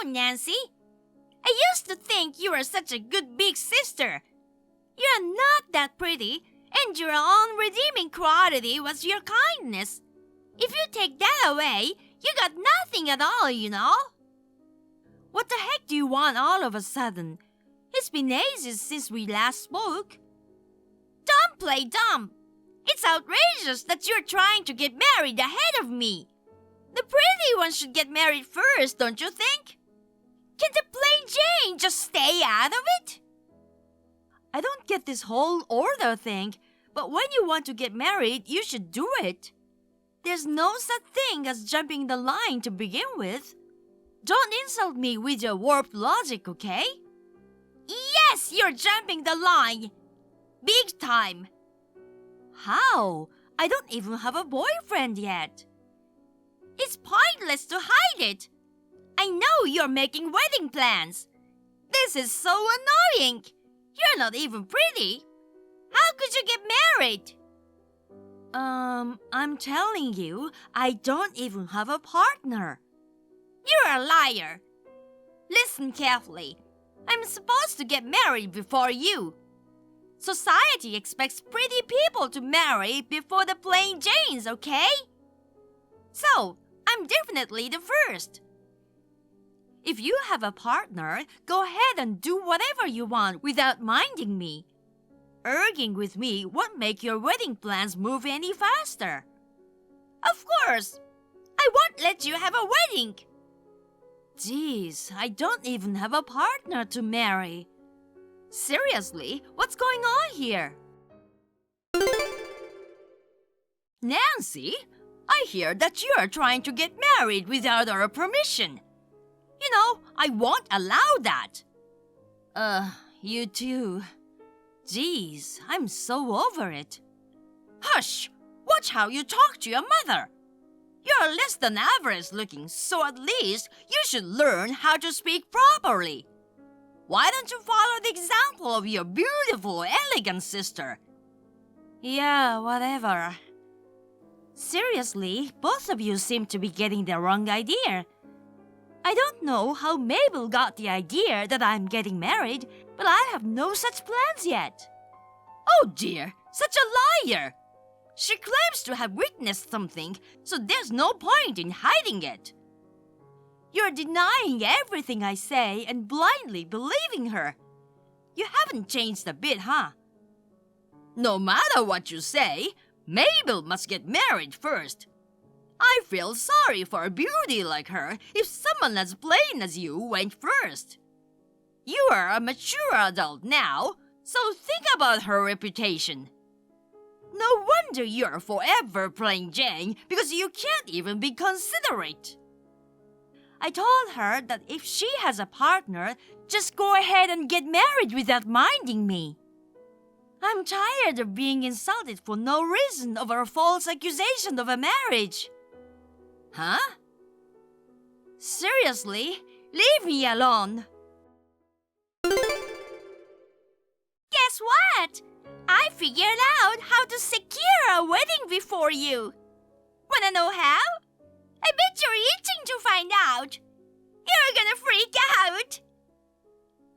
on, Nancy. I used to think you were such a good big sister. You're not that pretty, and your only redeeming quality was your kindness. If you take that away, you got nothing at all, you know. What the heck do you want all of a sudden? It's been ages since we last spoke. Don't play dumb. It's outrageous that you're trying to get married ahead of me. The pretty one should get married first, don't you think? Can the plain Jane just stay out of it? I don't get this whole order thing, but when you want to get married, you should do it. There's no such thing as jumping the line to begin with. Don't insult me with your warped logic, okay? Yes, you're jumping the line. Big time. How? I don't even have a boyfriend yet. It's pointless to hide it. I know you're making wedding plans. This is so annoying. You're not even pretty. How could you get married? I'm telling you, I don't even have a partner. You're a liar. Listen carefully. I'm supposed to get married before you. Society expects pretty people to marry before the plain Janes, okay? So, I'm definitely the first. If you have a partner, go ahead and do whatever you want without minding me. Arguing with me won't make your wedding plans move any faster. Of course, I won't let you have a wedding. Geez, I don't even have a partner to marry. Seriously, what's going on here? Nancy, I hear that you are trying to get married without our permission. You know, I won't allow that. You too. Geez, I'm so over it. Hush! Watch how you talk to your mother. You're less than average looking, so at least you should learn how to speak properly. Why don't you follow the example of your beautiful, elegant sister? Yeah, whatever. Seriously, both of you seem to be getting the wrong idea. I don't know how Mabel got the idea that I'm getting married, but I have no such plans yet. Oh dear, such a liar! She claims to have witnessed something, so there's no point in hiding it. You're denying everything I say and blindly believing her. You haven't changed a bit, huh? No matter what you say, Mabel must get married first. I feel sorry for a beauty like her if someone as plain as you went first. You are a mature adult now, so think about her reputation. No wonder you're forever plain Jane because you can't even be considerate. I told her that if she has a partner, just go ahead and get married without minding me. I'm tired of being insulted for no reason over a false accusation of a marriage. Huh? Seriously, leave me alone. Guess what? I figured out how to secure a wedding before you. Wanna know how? I bet you're itching to find out. You're gonna freak out.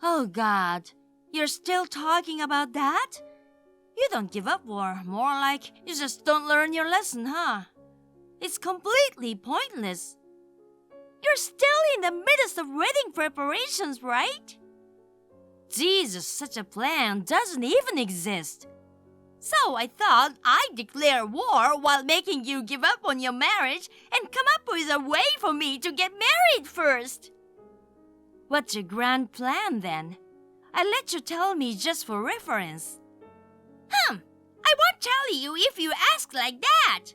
Oh God, you're still talking about that? You don't give up, or more like you just don't learn your lesson, huh? It's completely pointless. You're still in the midst of wedding preparations, right? Jesus, such a plan doesn't even exist. So I thought I'd declare war while making you give up on your marriage and come up with a way for me to get married first. What's your grand plan then? I let you tell me just for reference. I won't tell you if you ask like that.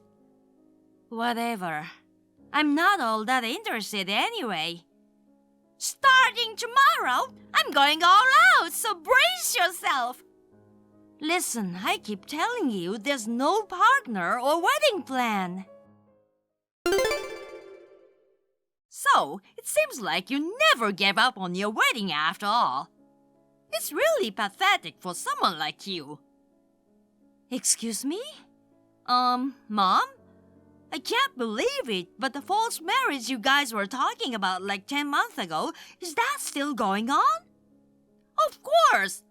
Whatever. I'm not all that interested anyway. Starting tomorrow, I'm going all out, so brace yourself. Listen, I keep telling you there's no partner or wedding plan. So, it seems like you never gave up on your wedding after all. It's really pathetic for someone like you. Excuse me? Mom? I can't believe it, but the false marriage you guys were talking about like 10 months ago, is that still going on? Of course!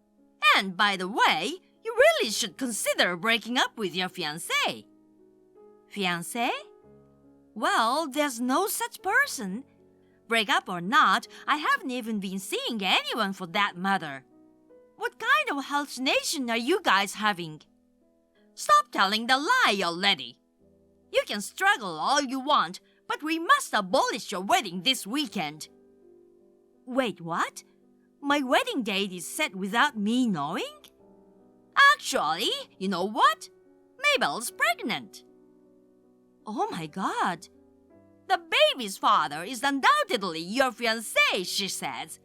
And by the way, you really should consider breaking up with your fiancé. Fiancé? Well, there's no such person. Break up or not, I haven't even been seeing anyone for that matter. What kind of hallucination are you guys having? Stop telling the lie already. You can struggle all you want, but we must abolish your wedding this weekend. Wait, what? My wedding date is set without me knowing? Actually, you know what? Mabel's pregnant. Oh my God. The baby's father is undoubtedly your fiancé, she says.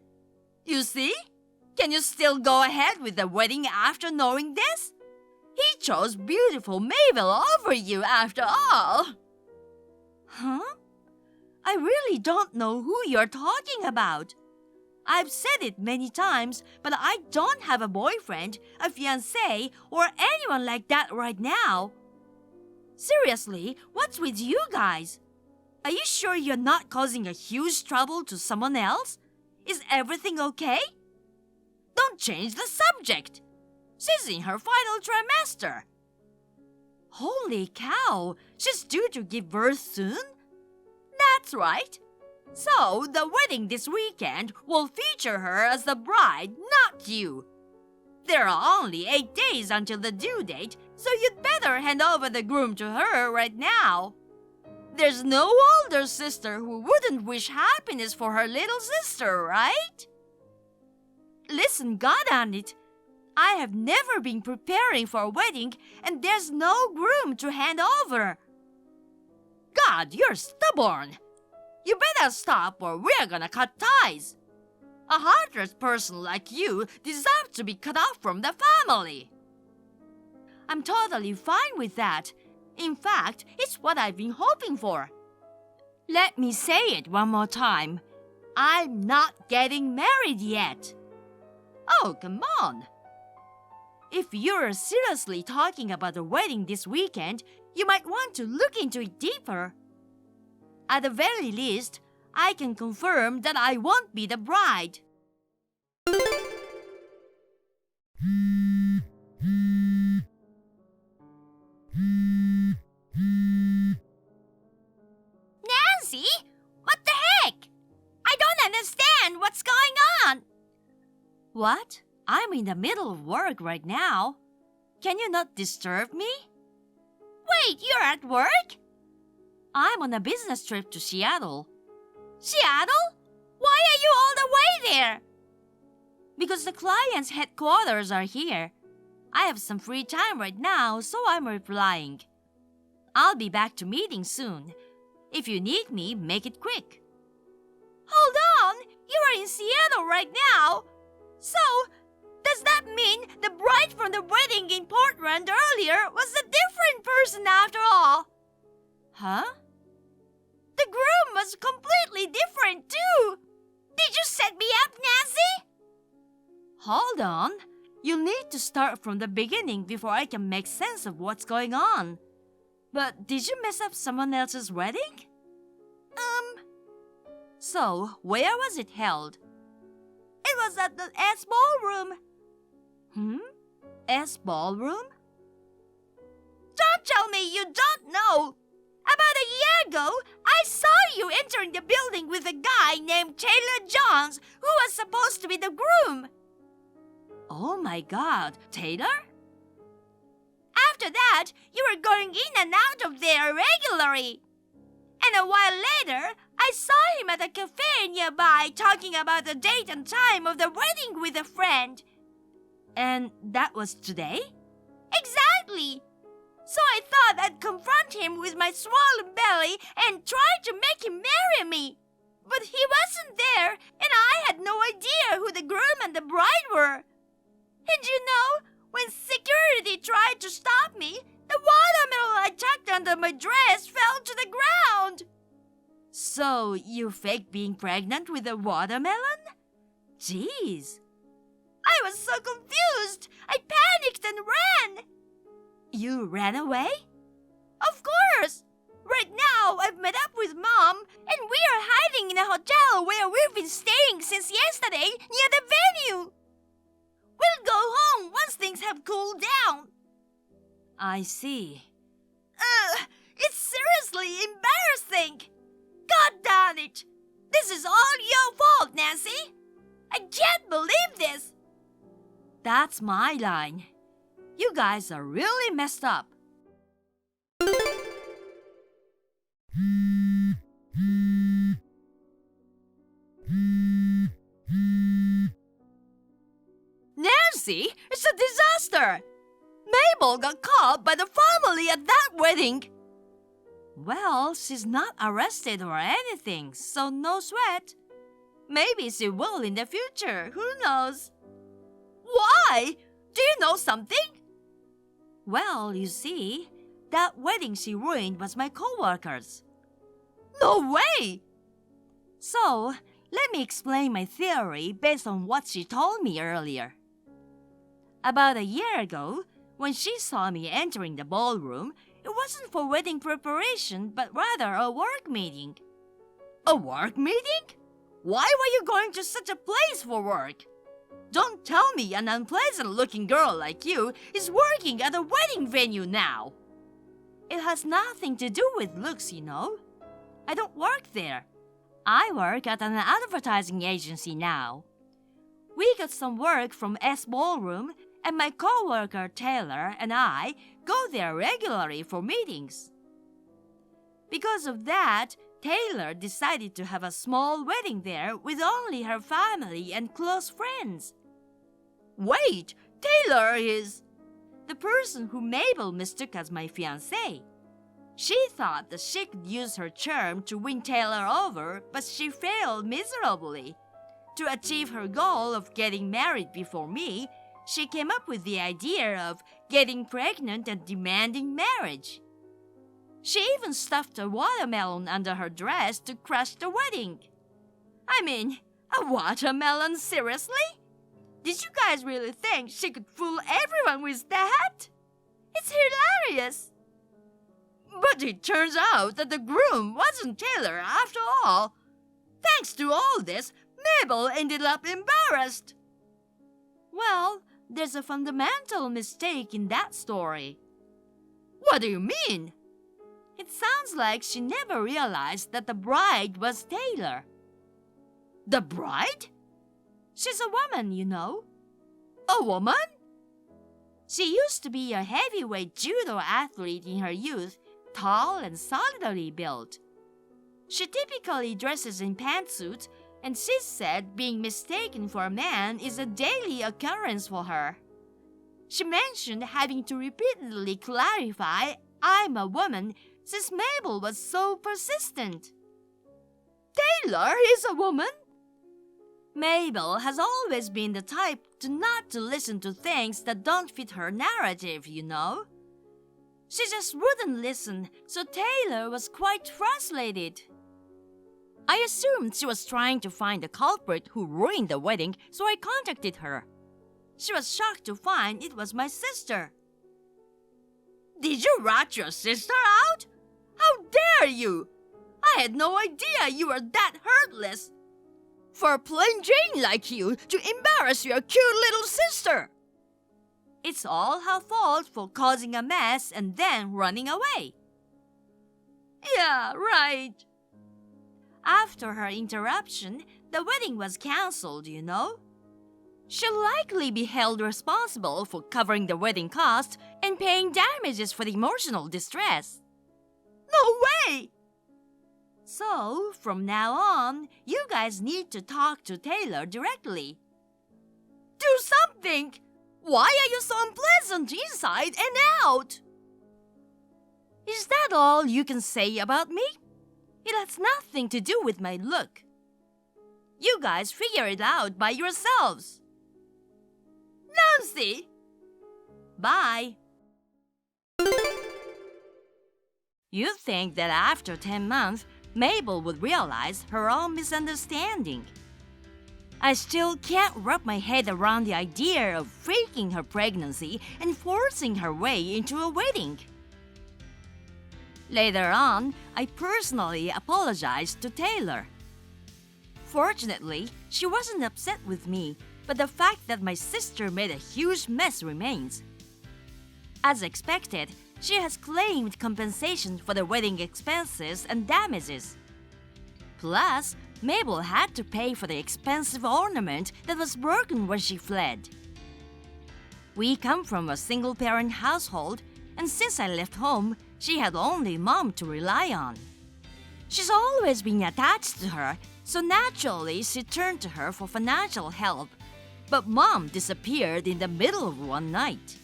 You see? Can you still go ahead with the wedding after knowing this? He chose beautiful Mabel over you after all. Huh? I really don't know who you're talking about. I've said it many times, but I don't have a boyfriend, a fiancé, or anyone like that right now. Seriously, what's with you guys? Are you sure you're not causing a huge trouble to someone else? Is everything okay? Don't change the subject. She's in her final trimester. Holy cow, she's due to give birth soon? That's right. So, the wedding this weekend will feature her as the bride, not you. There are only 8 days until the due date, so you'd better hand over the groom to her right now. There's no older sister who wouldn't wish happiness for her little sister, right? Listen, God on it. I have never been preparing for a wedding, and there's no groom to hand over. God, you're stubborn. You better stop or we're gonna cut ties. A heartless person like you deserves to be cut off from the family. I'm totally fine with that. In fact, it's what I've been hoping for. Let me say it one more time. I'm not getting married yet. Oh, come on. If you're seriously talking about a wedding this weekend, you might want to look into it deeper. At the very least, I can confirm that I won't be the bride. Nancy? What the heck? I don't understand what's going on. What? I'm in the middle of work right now. Can you not disturb me? Wait, you're at work? I'm on a business trip to Seattle. Seattle? Why are you all the way there? Because the client's headquarters are here. I have some free time right now, so I'm replying. I'll be back to meeting soon. If you need me, make it quick. Hold on! You are in Seattle right now! So, does that mean the bride from the wedding in Portland earlier was a different person after all? Huh? The groom was completely different too! Did you set me up, Nancy? Hold on. You'll need to start from the beginning before I can make sense of what's going on. But did you mess up someone else's wedding? So, where was it held? It was at the S Ballroom. S Ballroom? Don't tell me you don't know! About a year ago, I saw you entering the building with a guy named Taylor Johns, who was supposed to be the groom. Oh my God, Taylor? After that, you were going in and out of there regularly. And a while later, I saw him at a cafe nearby talking about the date and time of the wedding with a friend. And that was today? Exactly. So I thought I'd confront him with my swollen belly and try to make him marry me. But he wasn't there, and I had no idea who the groom and the bride were. And you know, when security tried to stop me, the watermelon I tucked under my dress fell to the ground. So you faked being pregnant with a watermelon? Jeez. I was so confused. I panicked and ran. You ran away? Of course. Right now, I've met up with Mom, and we are hiding in a hotel where we've been staying since yesterday near the venue. We'll go home once things have cooled down. I see. It's seriously embarrassing. God damn it. This is all your fault, Nancy. I can't believe this. That's my line. You guys are really messed up. Nancy, it's a disaster. Mabel got caught by the family at that wedding. Well, she's not arrested or anything, so no sweat. Maybe she will in the future, who knows? Why? Do you know something? Well, you see, that wedding she ruined was my co-worker's. No way! So, let me explain my theory based on what she told me earlier. About a year ago, when she saw me entering the ballroom, it wasn't for wedding preparation, but rather a work meeting. A work meeting? Why were you going to such a place for work? Don't tell me an unpleasant-looking girl like you is working at a wedding venue now. It has nothing to do with looks, you know. I don't work there. I work at an advertising agency now. We got some work from S Ballroom, and my co-worker Taylor and I go there regularly for meetings. Because of that, Taylor decided to have a small wedding there with only her family and close friends. Wait, Taylor is... the person who Mabel mistook as my fiancé. She thought that she could use her charm to win Taylor over, but she failed miserably. To achieve her goal of getting married before me, she came up with the idea of getting pregnant and demanding marriage. She even stuffed a watermelon under her dress to crush the wedding. I mean, a watermelon, seriously? Did you guys really think she could fool everyone with that? It's hilarious. But it turns out that the groom wasn't Taylor after all. Thanks to all this, Mabel ended up embarrassed. Well, there's a fundamental mistake in that story. What do you mean? It sounds like she never realized that the bride was Taylor. The bride? She's a woman, you know. A woman? She used to be a heavyweight judo athlete in her youth, tall and solidly built. She typically dresses in pantsuits, and she said being mistaken for a man is a daily occurrence for her. She mentioned having to repeatedly clarify, "I'm a woman," since Mabel was so persistent. Taylor is a woman? Mabel has always been the type not to listen to things that don't fit her narrative, you know. She just wouldn't listen, so Taylor was quite frustrated. I assumed she was trying to find the culprit who ruined the wedding, so I contacted her. She was shocked to find it was my sister. Did you rat your sister out? How dare you! I had no idea you were that heartless. For a plain Jane like you to embarrass your cute little sister. It's all her fault for causing a mess and then running away. Yeah, right. After her interruption, the wedding was cancelled, you know. She'll likely be held responsible for covering the wedding cost and paying damages for the emotional distress. No way! So, from now on, you guys need to talk to Taylor directly. Do something! Why are you so unpleasant inside and out? Is that all you can say about me? It has nothing to do with my look. You guys figure it out by yourselves. Nancy! Bye. You'd think that after 10 months, Mabel would realize her own misunderstanding. I still can't wrap my head around the idea of faking her pregnancy and forcing her way into a wedding. Later on, I personally apologized to Taylor. Fortunately, she wasn't upset with me, but the fact that my sister made a huge mess remains. As expected, she has claimed compensation for the wedding expenses and damages. Plus, Mabel had to pay for the expensive ornament that was broken when she fled. We come from a single-parent household, and since I left home, she had only Mom to rely on. She's always been attached to her, so naturally she turned to her for financial help. But Mom disappeared in the middle of one night.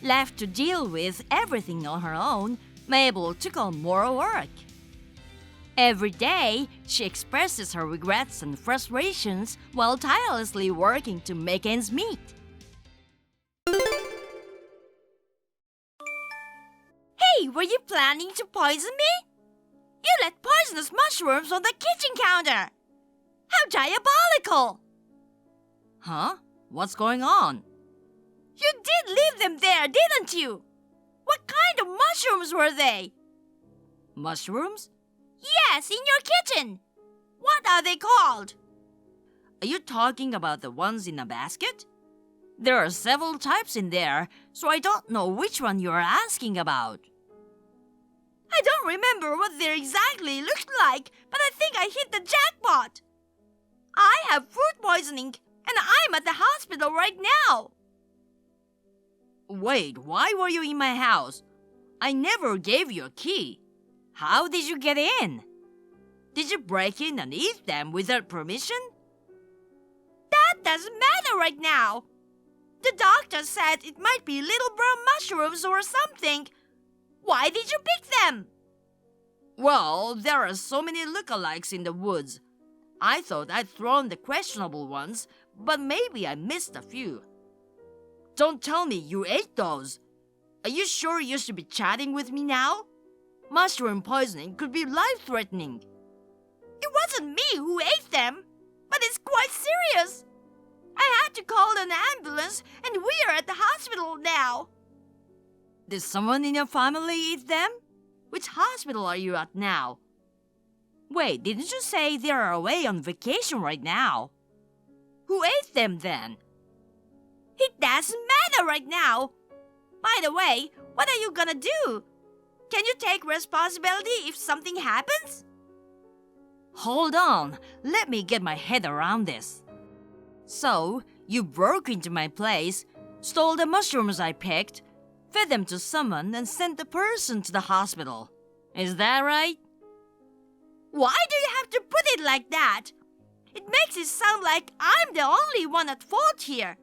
Left to deal with everything on her own, Mabel took on more work. Every day, she expresses her regrets and frustrations while tirelessly working to make ends meet. Hey, were you planning to poison me? You left poisonous mushrooms on the kitchen counter! How diabolical! Huh? What's going on? You did leave them there, didn't you? What kind of mushrooms were they? Mushrooms? Yes, in your kitchen. What are they called? Are you talking about the ones in a basket? There are several types in there, so I don't know which one you're asking about. I don't remember what they exactly looked like, but I think I hit the jackpot. I have food poisoning, and I'm at the hospital right now. Wait, why were you in my house? I never gave you a key. How did you get in? Did you break in and eat them without permission? That doesn't matter right now. The doctor said it might be little brown mushrooms or something. Why did you pick them? Well, there are so many lookalikes in the woods. I thought I'd thrown the questionable ones, but maybe I missed a few. Don't tell me you ate those. Are you sure you should be chatting with me now? Mushroom poisoning could be life-threatening. It wasn't me who ate them, but it's quite serious. I had to call an ambulance, and we are at the hospital now. Did someone in your family eat them? Which hospital are you at now? Wait, didn't you say they are away on vacation right now? Who ate them then? It doesn't matter right now. By the way, what are you gonna do? Can you take responsibility if something happens? Hold on, let me get my head around this. So, you broke into my place, stole the mushrooms I picked, fed them to someone, and sent the person to the hospital. Is that right? Why do you have to put it like that? It makes it sound like I'm the only one at fault here.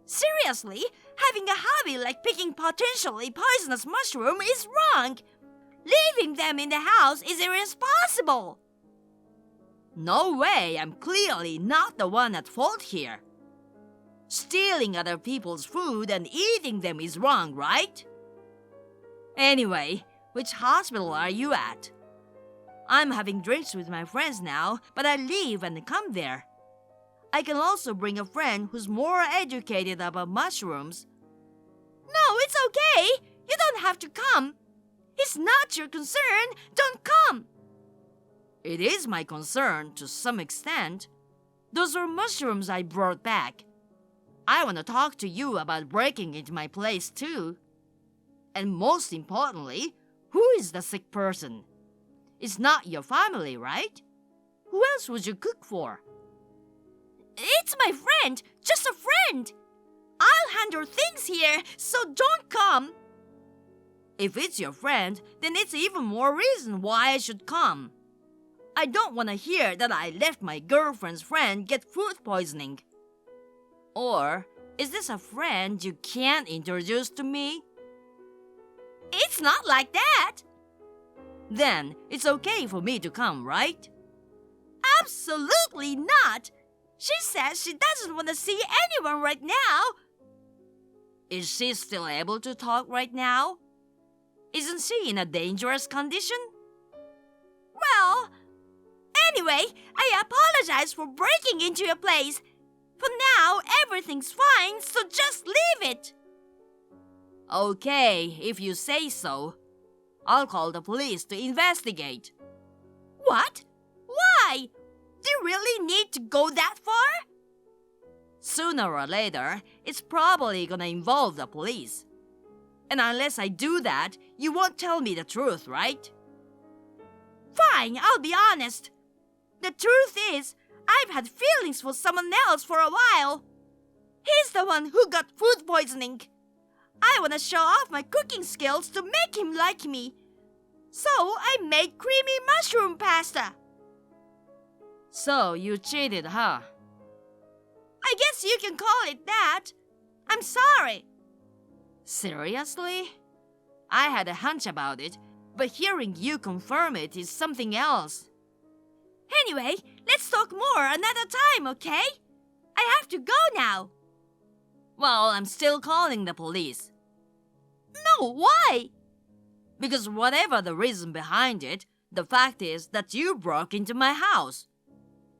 Seriously, having a hobby like picking potentially poisonous mushroom is wrong. Leaving them in the house is irresponsible. No way, I'm clearly not the one at fault here. Stealing other people's food and eating them is wrong, right? Anyway, which hospital are you at? I'm having drinks with my friends now, but I leave and come there. I can also bring a friend who's more educated about mushrooms. No, it's okay. You don't have to come. It's not your concern. Don't come. It is my concern to some extent. Those are mushrooms I brought back. I want to talk to you about breaking into my place too. And most importantly, who is the sick person? It's not your family, right? Who else would you cook for? It's my friend, just a friend. I'll handle things here, so don't come. If it's your friend, then it's even more reason why I should come. I don't want to hear that I let my girlfriend's friend get food poisoning. Or is this a friend you can't introduce to me? It's not like that. Then it's okay for me to come, right? Absolutely not. She says she doesn't want to see anyone right now. Is she still able to talk right now? Isn't she in a dangerous condition? Well, anyway, I apologize for breaking into your place. For now, everything's fine, so just leave it. Okay, if you say so. I'll call the police to investigate. What? Why? Do you really need to go that far? Sooner or later, it's probably gonna involve the police. And unless I do that, you won't tell me the truth, right? Fine, I'll be honest. The truth is, I've had feelings for someone else for a while. He's the one who got food poisoning. I want to show off my cooking skills to make him like me. So I made creamy mushroom pasta. So you cheated, huh? I guess you can call it that. I'm sorry. Seriously? I had a hunch about it, but hearing you confirm it is something else. Anyway, let's talk more another time, okay? I have to go now. Well, I'm still calling the police. No, why? Because whatever the reason behind it, the fact is that you broke into my house.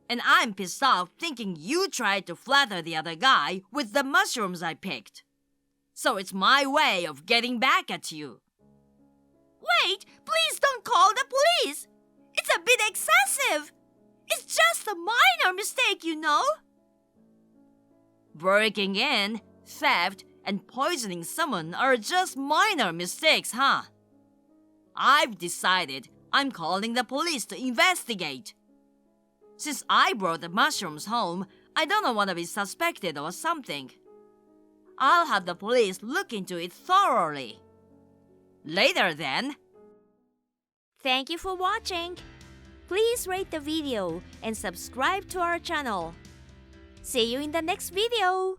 And I'm pissed off thinking you tried to flatter the other guy with the mushrooms I picked. So it's my way of getting back at you. Wait, please don't call the police. It's a bit excessive. It's just a minor mistake, you know. Breaking in, theft, and poisoning someone are just minor mistakes, huh? I've decided I'm calling the police to investigate. Since I brought the mushrooms home, I don't want to be suspected or something. I'll have the police look into it thoroughly. Later then. Thank you for watching. Please rate the video and subscribe to our channel. See you in the next video.